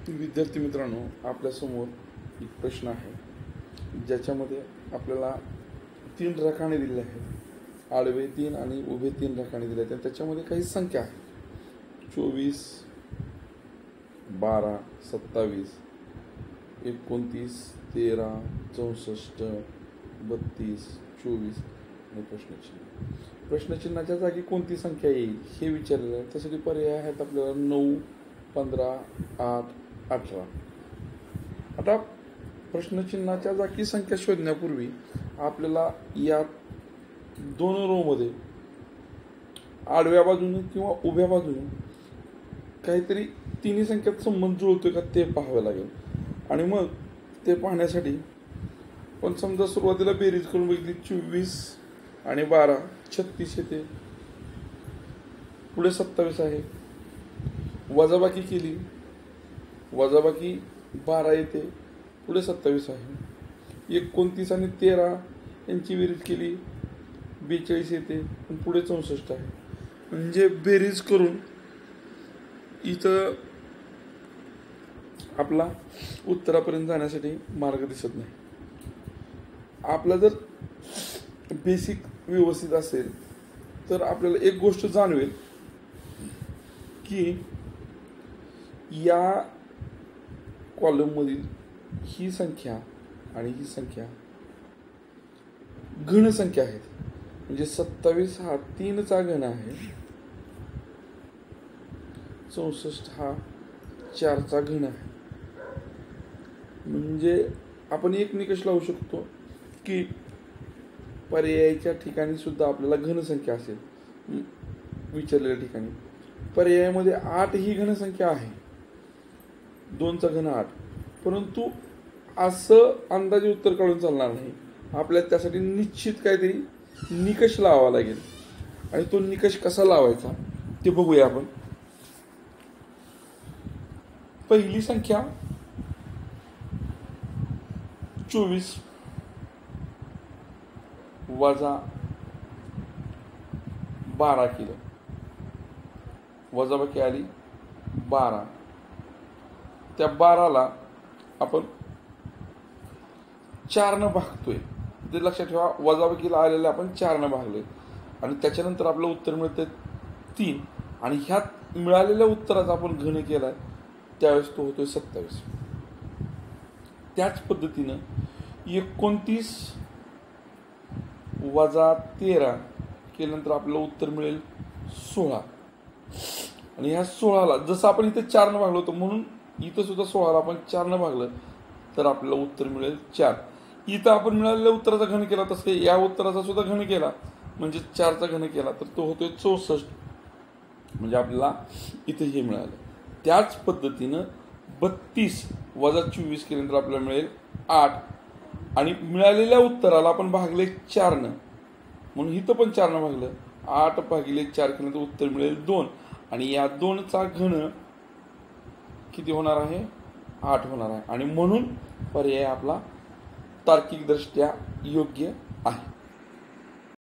विद्यार्थी मित्रांनो, आपल्यासमोर एक प्रश्न आहे ज्याच्यामध्ये आपल्याला 3 रकाने दिले आहेत. आडवे 3 आणि उभे 3 रकाने दिले आहेत. त्याच्यामध्ये काही संख्या आहेत. 24, 12, 27, 29, 13, 64, 32, 24 आणि प्रश्नचिन्हाच्या जागी कोणती संख्या येईल हे विचारलेलं आहे. त्यासाठी पर्याय आहेत आपल्याला 9, 15, 8, 18. आता प्रश्नचिन्हाच्या जागी संख्या शोधण्यापूर्वी आपल्याला या 2 रोमध्ये आडव्या बाजूने किंवा उभ्या बाजूने काहीतरी तिन्ही संख्यात संबंध जुळतोय का ते पाहावं लागेल. आणि मग ते पाहण्यासाठी पण समजा सुरुवातीला बेरीज करून बघितली, 24 आणि 12 36 येते, पुढे 27 आहे. वजाबाकी केली, वजाबाकी 12 येते, पुढे 27 आहे. 29 आणि 13 यांची बेरीज केली, 42 येते, पुढे 64 आहे. म्हणजे बेरीज करून इथं आपला उत्तरापर्यंत जाण्यासाठी मार्ग दिसत नाही. आपला जर बेसिक व्यवस्थित असेल तर आपल्याला एक गोष्ट जाणवेल की या कॉलममधील ही संख्या आणि ही संख्या घन संख्या आहेत. म्हणजे 27 हा 3चा घन आहे, 64 हा 4चा घन आहे. म्हणजे आपण एक निकष लावू शकतो की पर्यायाच्या ठिकाणी सुद्धा आपल्याला घनसंख्या असेल. विचारलेल्या ठिकाणी पर्यायामध्ये 8 ही घनसंख्या आहे, 2चा घन 8. परंतु असं अंदाजे उत्तर काढून चालणार नाही. आपल्याला त्यासाठी निश्चित काहीतरी निकष लावावा लागेल. आणि तो निकष कसा लावायचा ते बघूया आपण. पहिली संख्या 24 वजा 12 केलं, वजाबाकी आली 12. त्या 12ला आपण 4 भागतोय. ते लक्षात ठेवा, वजाबाकीला आलेले आपण 4 भागले आणि त्याच्यानंतर आपलं उत्तर मिळतं 3. आणि ह्यात मिळालेल्या उत्तराचा आपण घन केला त्यावेळेस तो होतोय 27. त्याच पद्धतीनं 29 वजा 13 केल्यानंतर आपलं उत्तर मिळेल 16. आणि ह्या 16ला जसं आपण इथे 4 भागलो होतो म्हणून इथं सुद्धा 16ला आपण 4 भागलं तर आपल्याला उत्तर मिळेल 4. इथं आपण मिळालेल्या उत्तराचा घन केला तसं या उत्तराचा सुद्धा घन केला म्हणजे 4चा घन केला तर तो होतोय 64. म्हणजे आपल्याला इथे हे मिळालं. त्याच पद्धतीनं 32 वजा 24 केल्यानंतर आपल्याला मिळेल 8. आणि मिळालेल्या उत्तराला आपण भागले 4 म्हणून इथं पण 4 भागलं. 8 भागिले 4 केल्यानंतर उत्तर मिळेल 2. आणि या 2चा घन किती होणार आहे? 8 होणार आहे. आणि म्हणून पर्याय आपला तार्किकदृष्ट्या योग्य आहे.